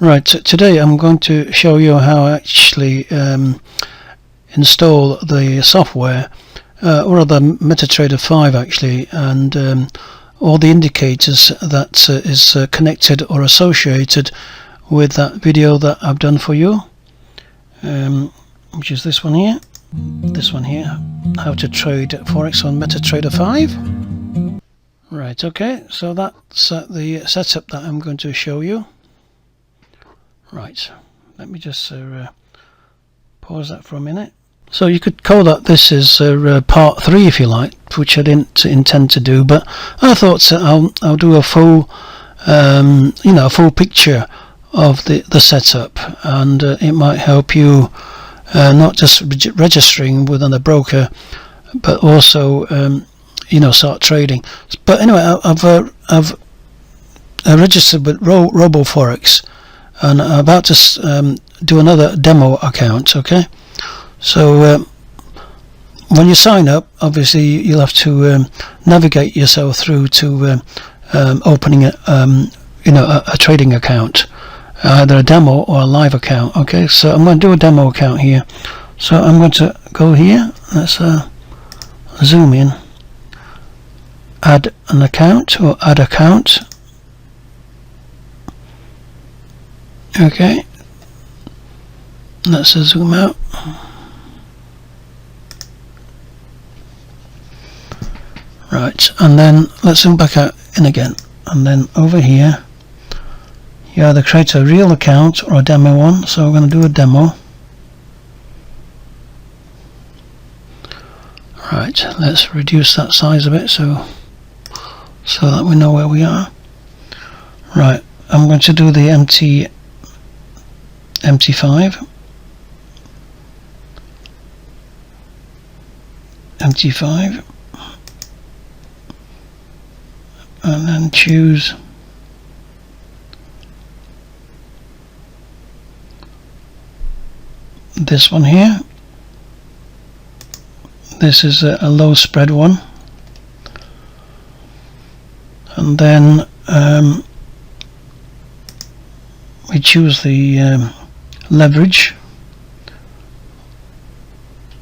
Right, today I'm going to show you how I actually install the software, or the Metatrader 5 actually, and all the indicators that is connected or associated with that video that I've done for you, which is this one here, how to trade Forex on Metatrader 5. Right, okay, so that's the setup that I'm going to show you. Right, let me just pause that for a minute. So you could call that this is part 3 if you like, which I didn't intend to do, but I thought I'll do a full a full picture of the setup, and it might help you not just registering within a broker, but also start trading. But anyway, I've registered with Robo Forex, and I'm about to do another demo account. Okay, so when you sign up, obviously you'll have to navigate yourself through to opening a trading account, either a demo or a live account. Okay, so I'm going to do a demo account here. So I'm going to go here. Let's zoom in. Add an account or add account. Okay, let's zoom out. Right, and then let's zoom back out in again, and then over here you either create a real account or a demo one. So we're going to do a demo. Right, let's reduce that size a bit so that we know where we are. Right, I'm going to do the MT5 and then choose this one here. This is a low spread one, and then we choose the leverage.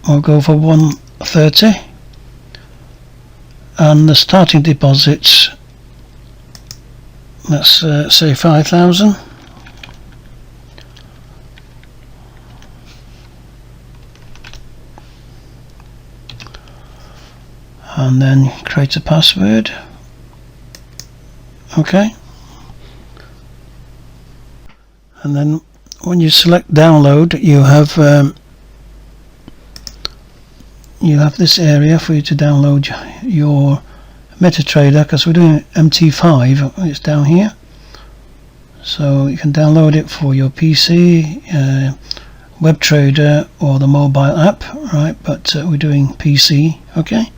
We'll go for 130, and the starting deposits, let's say 5,000. And then create a password. Okay, and then when you select download, you have this area for you to download your Metatrader, because we're doing MT5. It's down here, so you can download it for your PC, web trader, or the mobile app, right? But we're doing PC. Okay,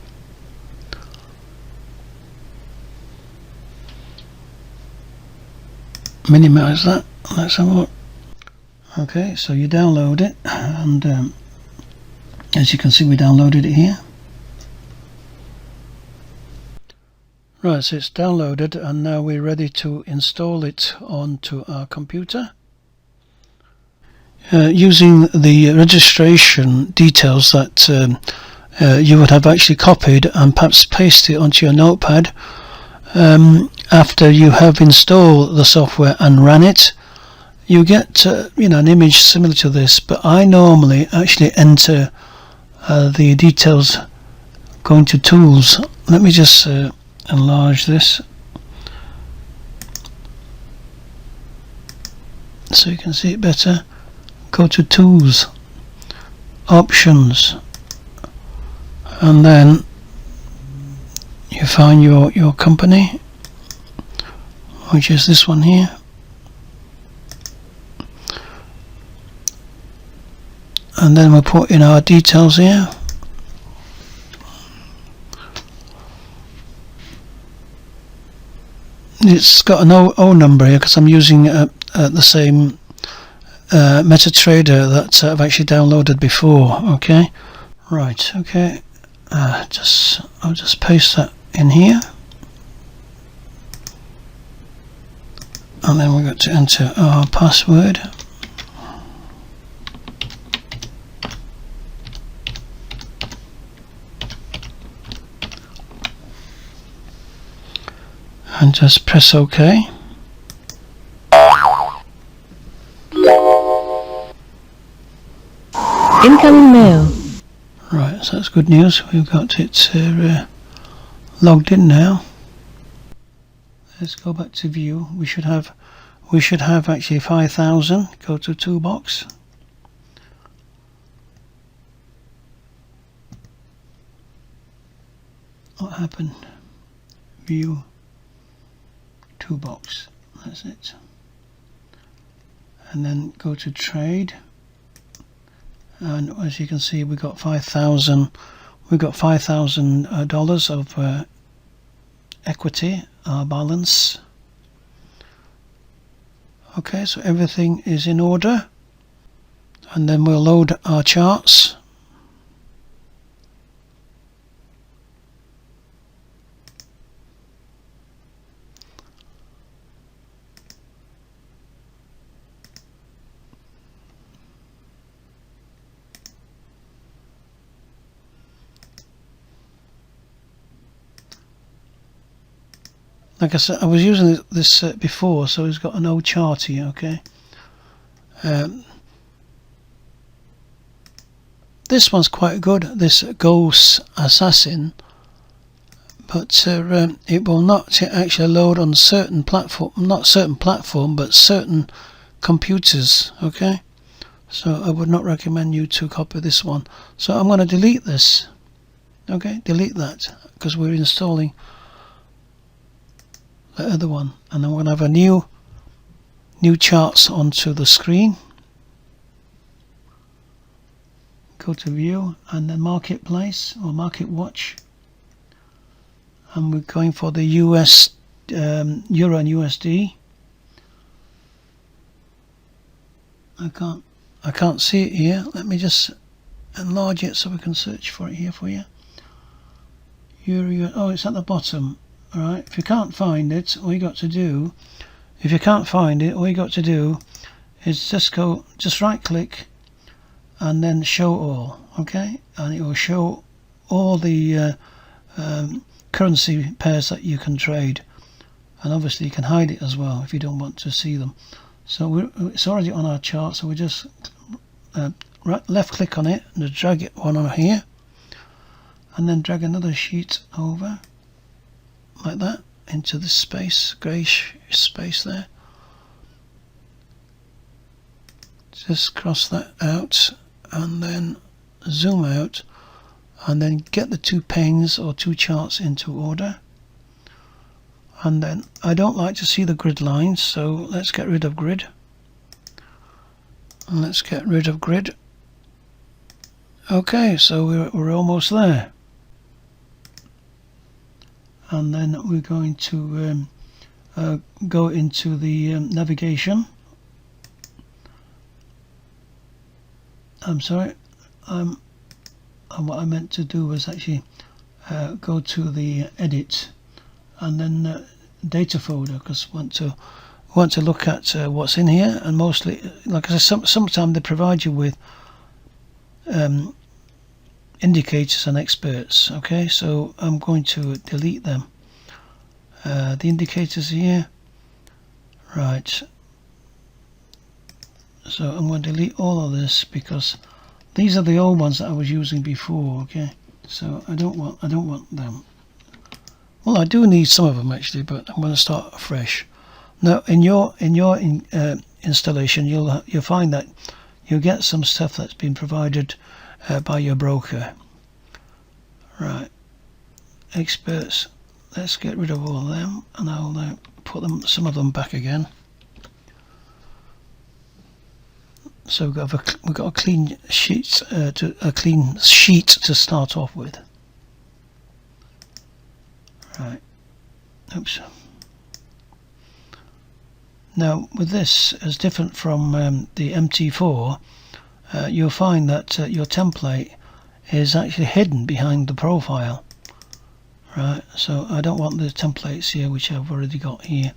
minimize that. Let's have a look. Okay, so you download it, and as you can see, we downloaded it here. Right, so it's downloaded, and now we're ready to install it onto our computer. Using the registration details that you would have actually copied and perhaps pasted onto your notepad, after you have installed the software and ran it, you get an image similar to this, but I normally actually enter the details going to tools. Let me just enlarge this so you can see it better. Go to tools, options, and then you find your company, which is this one here, and then we'll put in our details here. It's got an O number here because I'm using the same Metatrader that I've actually downloaded before. Okay, right, okay, I'll just paste that in here. and then we've got to enter our password. And just press OK. Incoming mail. Right, so that's good news. We've got it logged in now. Let's go back to view. We should have actually 5,000. Go to toolbox. What happened? View toolbox. That's it. And then go to trade. And as you can see, we got 5,000. We got $5,000 of equity, our balance. Okay, so everything is in order, and then we'll load our charts. Like I said, I was using this before, so it's got an old chart here, okay? This one's quite good, this Ghost Assassin, but it will not actually load on certain platform, not certain platform, but certain computers, okay? So I would not recommend you to copy this one. So I'm going to delete this, okay? Delete that, because we're installing the other one, and I'm going to have a new charts onto the screen. Go to view and then marketplace or market watch, and we're going for the US Euro and USD. I can't see it here. Let me just enlarge it so we can search for it here for you. Euro, oh, it's at the bottom. Alright, if you can't find it, all you got to do, is just right click and then show all, okay? And it will show all the currency pairs that you can trade, and obviously you can hide it as well if you don't want to see them. So it's already on our chart, so we just left click on it and drag it one on here, and then drag another sheet over like that into this space, greyish space there. Just cross that out and then zoom out, and then get the two panes or two charts into order. And then I don't like to see the grid lines, so let's get rid of grid. And let's get rid of grid. Okay, so we're almost there. And then we're going to go into the navigation. I'm sorry, and what I meant to do was actually go to the edit and then data folder, because I want to look at what's in here. And mostly, like I said, sometimes they provide you with indicators and experts, okay? So I'm going to delete them. The indicators here, right? So I'm going to delete all of this, because these are the old ones that I was using before, okay? So I don't want them. Well, I do need some of them actually, but I'm going to start afresh. Now, in your installation, you'll find that you'll get some stuff that's been provided by your broker. Right, experts. Let's get rid of all of them, and I'll put some of them back again. So we've got a clean sheet to start off with. Right. Oops. Now, with this, as different from the MT4, you'll find that your template is actually hidden behind the profile. Right, so I don't want the templates here, which I've already got here,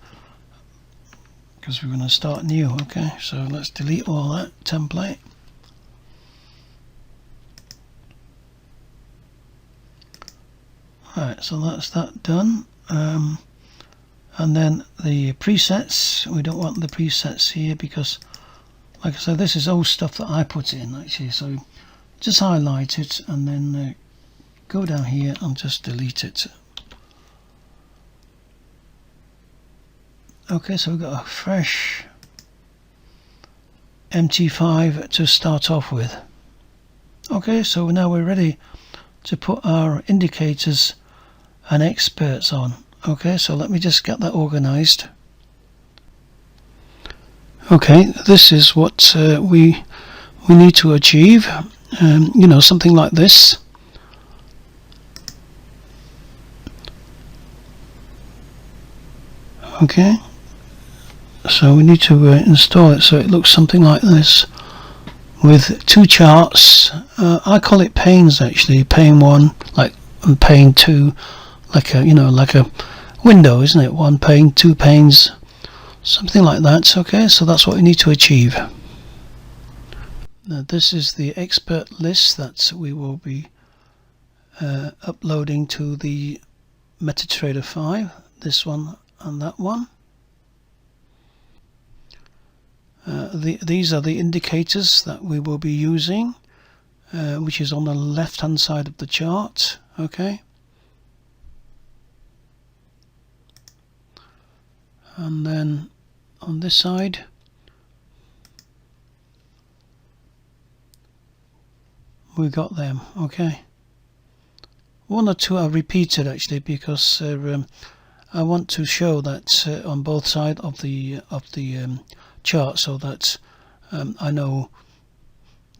because we're going to start new. Okay, so let's delete all that template. Alright, so that's that done. And then the presets, we don't want the presets here because, like I said, this is old stuff that I put in actually, so just highlight it and then go down here and just delete it. Okay, so we've got a fresh MT5 to start off with. Okay, so now we're ready to put our indicators and experts on. Okay, so let me just get that organized. Okay, this is what we need to achieve. You know, something like this. Okay, so we need to install it so it looks something like this with two charts. I call it panes actually, pane 1 like and pane 2, like a, you know, like a window, isn't it? One pane, two panes, something like that. Okay, so that's what we need to achieve. Now this is the expert list that we will be uploading to the Metatrader 5, this one and that one. These are the indicators that we will be using, which is on the left hand side of the chart. Okay, and then on this side we got them. Okay, one or two are repeated actually because I want to show that on both sides of the chart, so that I know,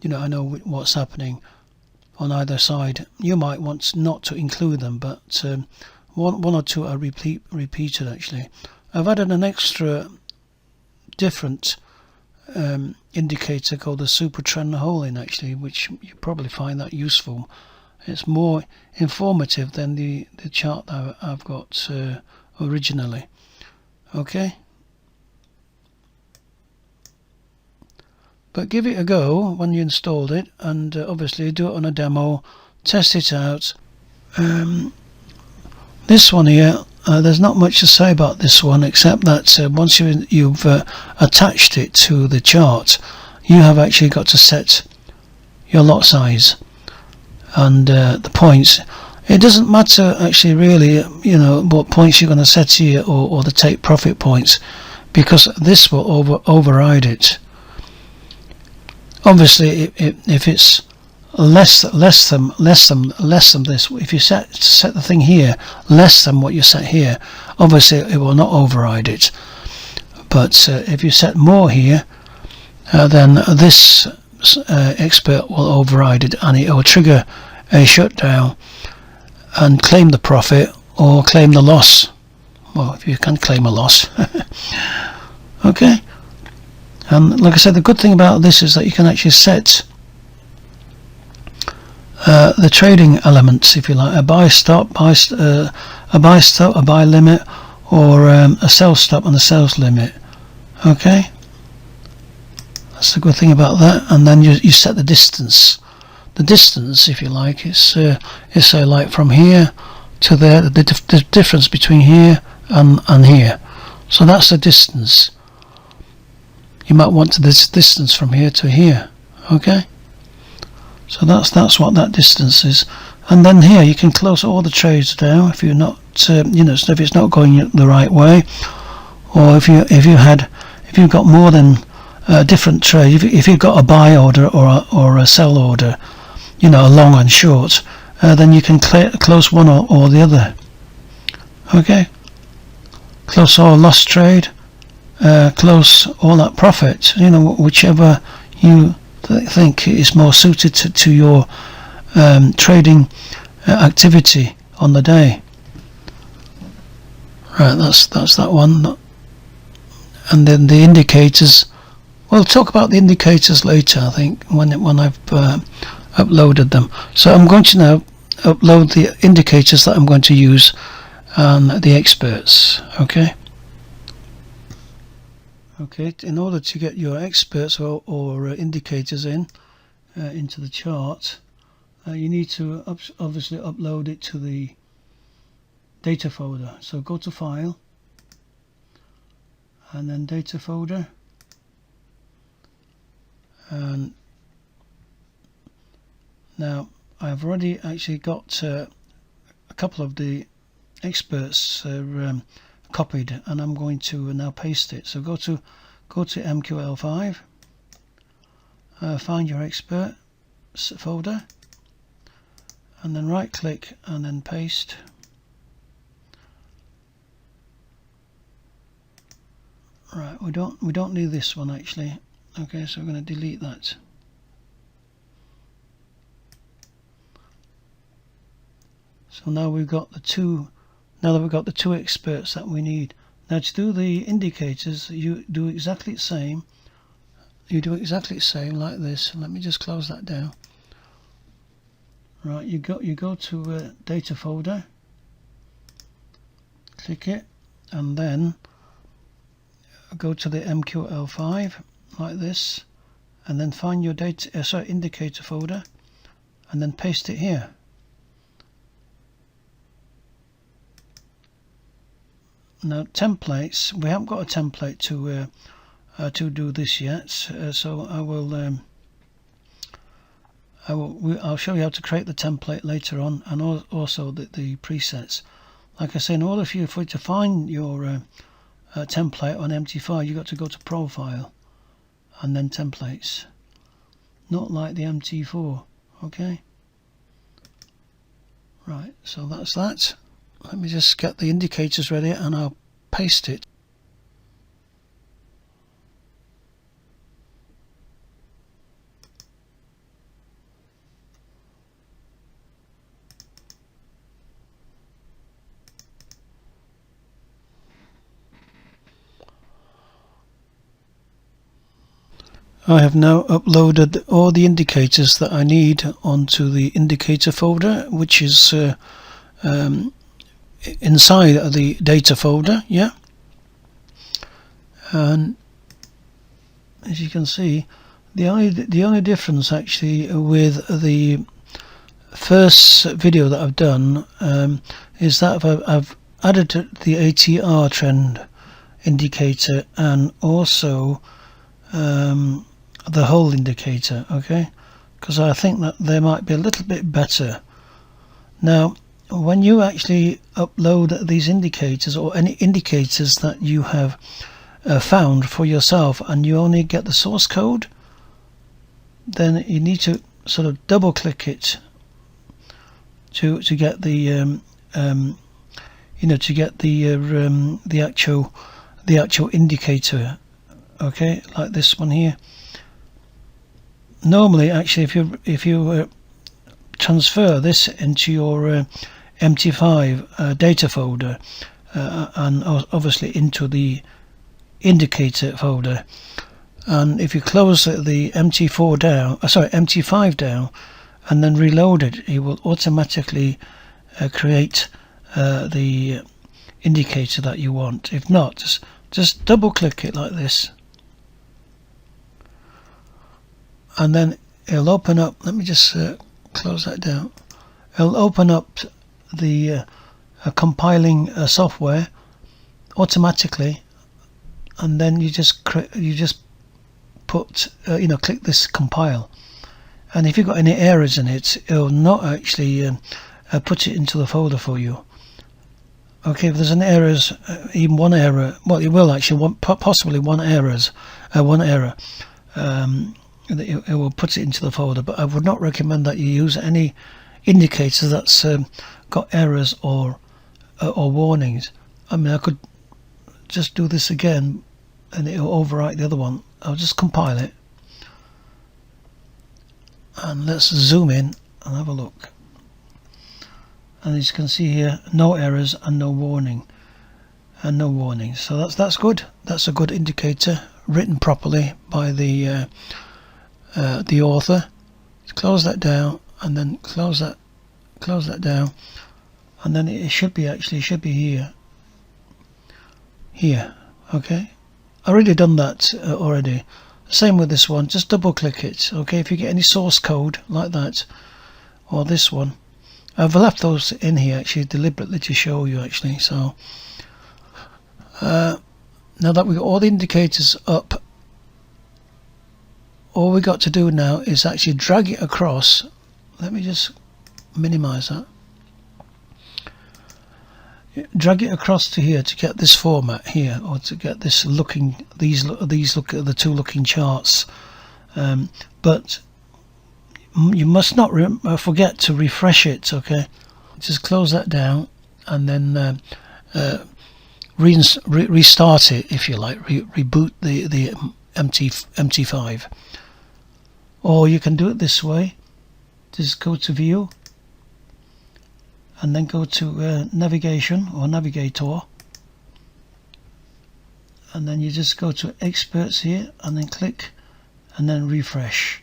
you know, I know what's happening on either side. You might want not to include them, but one or two are repeated actually. I've added an extra different indicator called the super trend holding actually, which you probably find that useful. It's more informative than the chart that I've got originally. Okay, but give it a go when you installed it, and obviously do it on a demo, test it out. This one here, there's not much to say about this one except that once you've attached it to the chart, you have actually got to set your lot size and the points. It doesn't matter actually really, you know, what points you're going to set here or the take profit points, because this will override it. Obviously if it's less than this, if you set the thing here less than what you set here, obviously it will not override it. But if you set more here, then this expert will override it, and it will trigger a shutdown and claim the profit or claim the loss. Well, if you can claim a loss. Okay, and like I said, the good thing about this is that you can actually set the trading elements, if you like, a buy stop, a buy stop, a buy limit, or a sell stop and a sales limit. Okay, that's the good thing about that. And then you set the distance. The distance, if you like, is say like from here to there, the difference between here and here. So that's the distance. You might want this distance from here to here. Okay, so that's what that distance is. And then here you can close all the trades down if you're not, you know, if it's not going the right way, or if you've got more than different trade. If you've got a buy order or a sell order, you know, a long and short, then you can close one or the other. Okay, close all lost trade, close all that profit, you know, whichever you think is more suited to your trading activity on the day. Right, that's that one. And then the indicators, we'll talk about the indicators later, I think, when I've uploaded them. So I'm going to now upload the indicators that I'm going to use and the experts. Okay, Okay, in order to get your experts or indicators into the chart, you need to obviously upload it to the data folder. So go to File and then Data folder, and now I've already actually got a couple of the experts copied, and I'm going to now paste it. So go to MQL5, find your expert folder, and then right click and then paste. Right, we don't need this one actually. Okay, so we're going to delete that. So now we've got the two. Now that we've got the two experts that we need. Now to do the indicators, you do exactly the same. You do exactly the same like this. Let me just close that down. Right, you go to data folder, click it, and then go to the MQL5 like this, and then find your indicator folder, and then paste it here. Now templates, we haven't got a template to do this yet, so I'll show you how to create the template later on, and also the presets. Like I say, in order for you to find your template on MT5, you've got to go to Profile and then Templates, not like the MT4. Okay, right, so that's that. Let me just get the indicators ready and I'll paste it. I have now uploaded all the indicators that I need onto the indicator folder, which is inside of the data folder. Yeah, and as you can see, the only difference actually with the first video that I've done is that I've added the ATR trend indicator and also the whole indicator. Okay, because I think that they might be a little bit better. Now when you actually upload these indicators, or any indicators that you have found for yourself, and you only get the source code, then you need to sort of double click it to get the to get the actual indicator. Okay, like this one here. Normally, actually, if you transfer this into your MT5 data folder and obviously into the indicator folder, and if you close the MT5 down and then reload it, it will automatically create the indicator that you want. If not, just double click it like this, and then it'll open up. Let me just close that down. It'll open up the compiling software automatically, and then you just put click this compile, and if you've got any errors in it, it'll not actually put it into the folder for you. Okay, if there's any errors, even one error, well, it will actually possibly one error. It will put it into the folder, but I would not recommend that you use any indicator that's got errors or warnings. I mean, I could just do this again and it will overwrite the other one. I'll just compile it, and let's zoom in and have a look. And as you can see here, no errors and no warning, so that's good. That's a good indicator, written properly by the author. Close that down, and then close that down, and then it should be here. Okay, already done that already. Same with this one, just double click it. Okay, if you get any source code like that, or this one, I've left those in here actually deliberately to show you actually. So now that we've got all the indicators up, all we got to do now is actually drag it across. Let me just minimize that. Drag it across to here to get this format here, or to get this looking, these look at the two looking charts. But you must not forget to refresh it. Okay, just close that down and then restart it if you like, reboot the MT5, or you can do it this way. Just go to view and then go to navigation or navigator, and then you just go to experts here and then click and then refresh.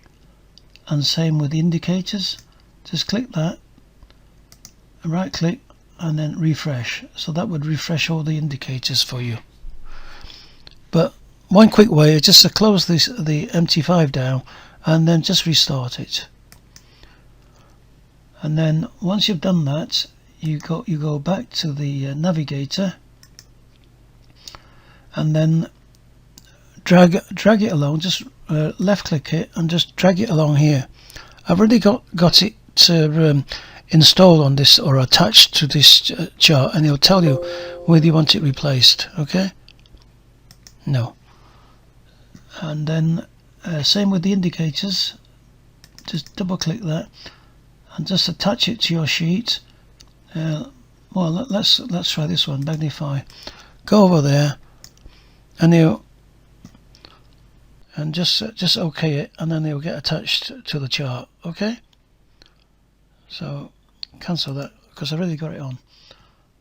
And same with the indicators, just click that and right click and then refresh. So that would refresh all the indicators for you. But one quick way is just to close the MT5 down and then just restart it. And then once you've done that, you go back to the navigator and then drag it along. Just left click it and just drag it along here. I've already got it installed on this or attached to this chart, and it'll tell you whether you want it replaced. Okay, no. And then same with the indicators, just double click that and just attach it to your sheet. Well, let's try this one, magnify. Go over there and just OK it, and then they'll get attached to the chart. Okay, so cancel that because I already got it on.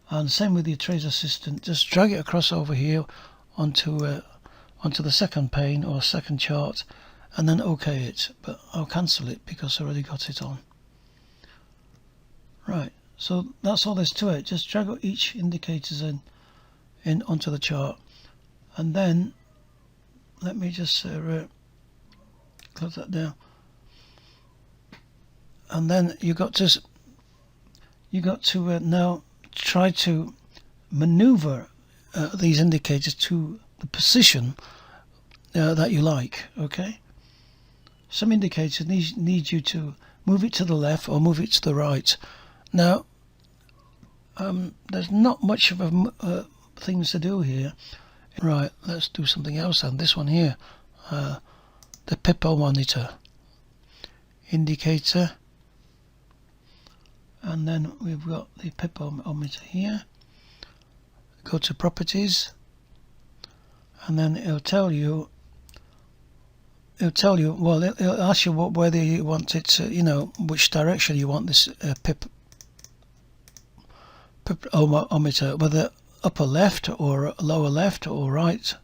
And same with your Trade Assistant, just drag it across over here onto the second pane or second chart and then OK it, but I'll cancel it because I already got it on. Right, so that's all there's to it. Just drag each indicators in onto the chart, and then let me just close that down. And then you got to now try to maneuver these indicators to the position that you like. Okay, some indicators need you to move it to the left or move it to the right. Now there's not much of things to do here. Right, let's do something else. And this one here, the Pippo monitor indicator, and then we've got the Pippo monitor here. Go to properties, and then it'll tell you. Well, it'll ask you whether you want it to, which direction you want this Pippometer, whether upper left or lower left or right,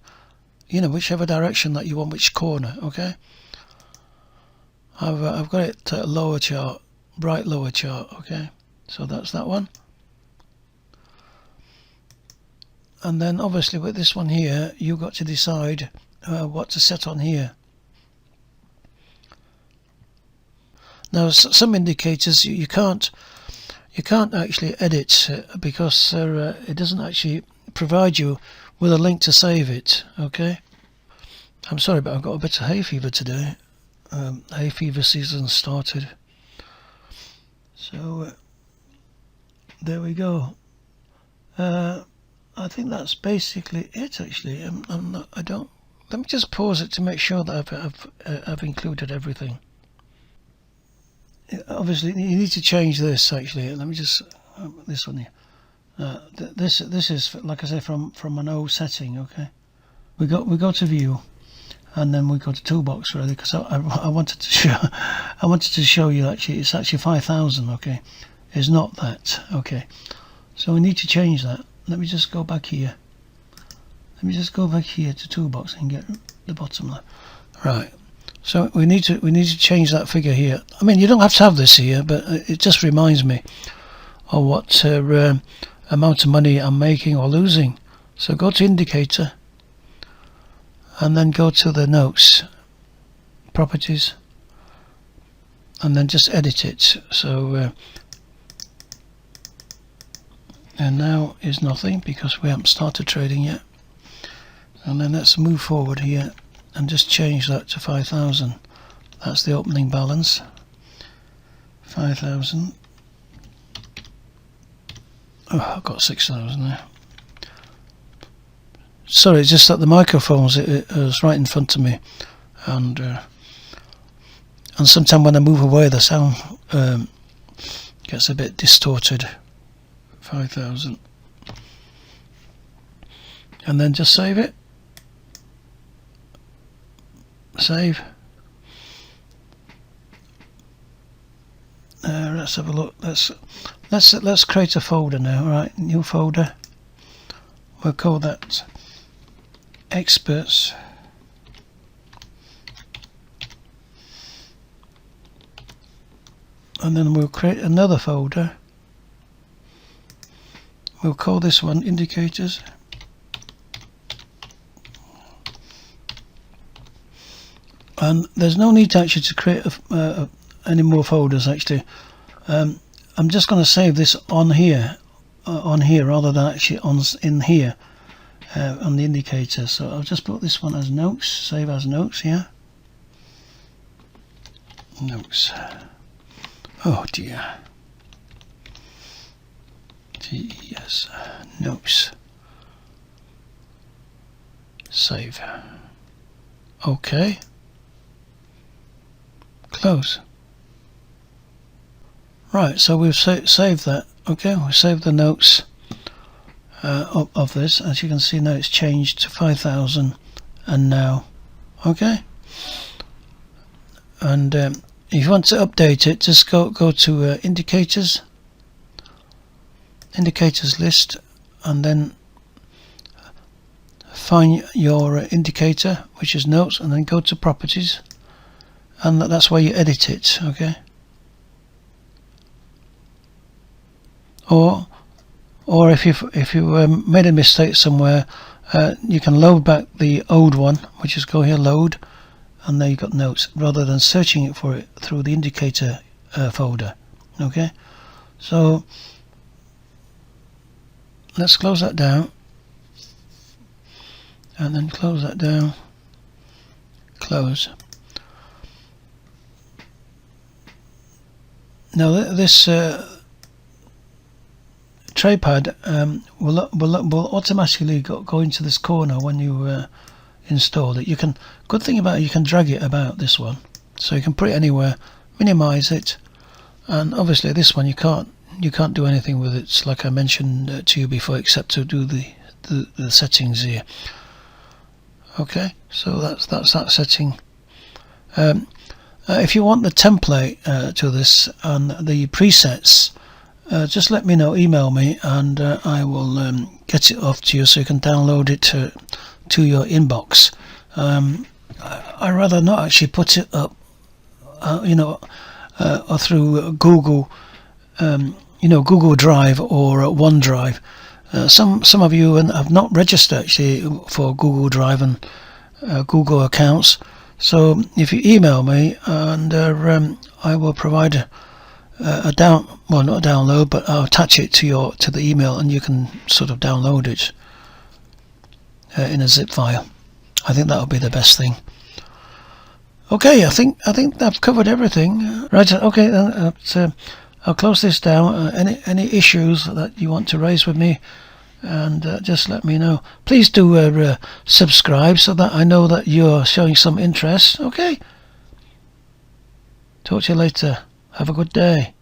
whichever direction that you want, which corner. Okay, I've got it to lower chart, bright lower chart. Okay, so that's that one. And then obviously with this one here, you've got to decide what to set on here. Now some indicators you can't actually edit because it doesn't actually provide you with a link to save it. Okay, I'm sorry, but I've got a bit of hay fever today. Hay fever season started. So there we go. I think that's basically it. Actually, let me just pause it to make sure that I've included everything. Obviously you need to change this. Actually, let me just this one here. This is, like I say, from an old setting. Okay, we go to view, and then we go to toolbox really, because I wanted to show you actually it's actually 5,000. Okay, it's not that. Okay, so we need to change that. Let me just go back here. Let me just go back here to toolbox and get the bottom left. Right. So we need to change that figure here. I mean, you don't have to have this here, but it just reminds me of what amount of money I'm making or losing. So go to indicator, and then go to the notes, properties, and then just edit it. So and now is nothing because we haven't started trading yet. And then let's move forward here and just change that to 5,000. That's the opening balance. 5,000. Oh, I've got 6,000 there. Sorry, it's just that the microphones it was right in front of me, and sometimes when I move away, the sound gets a bit distorted. 5,000, and then just save it. Save. Let's have a look. Let's create a folder now. All right, new folder. We'll call that experts. And then we'll create another folder. We'll call this one indicators. And there's no need to actually to create any more folders actually. I'm just going to save this on here rather than actually in here on the indicator. So I'll just put this one as notes, save as notes here. Notes. Oh dear. Yes, notes. Save. Okay. Close. Right, so we've saved that. Okay, we saved the notes of this. As you can see now, it's changed to 5,000, and now, okay. And if you want to update it, just go to indicators list, and then find your indicator, which is notes, and then go to properties, and that's where you edit it. Okay. Or if you made a mistake somewhere, you can load back the old one, which is go here, load, and there you got notes, rather than searching it for it through the indicator folder. Okay, so let's close that down, and then close that down. Close. Now this TradePad will automatically go into this corner when you install it. You can, good thing about it, you can drag it about this one, so you can put it anywhere, minimize it, and obviously this one you can't do anything with it. It's like I mentioned to you before, except to do the settings here. Okay, so that's that setting. If you want the template to this and the presets, just let me know, email me, and I will get it off to you so you can download it to your inbox. I rather not actually put it up, or through Google, Google Drive or OneDrive. Some of you have not registered actually for Google Drive and Google accounts. So if you email me, and I will provide not a download, but I'll attach it to the email, and you can sort of download it in a zip file. I think that'll be the best thing. Okay, I think I've covered everything. Right. Okay, then I'll close this down. Any issues that you want to raise with me, and just let me know. Please do subscribe so that I know that you're showing some interest. Okay. Talk to you later. Have a good day.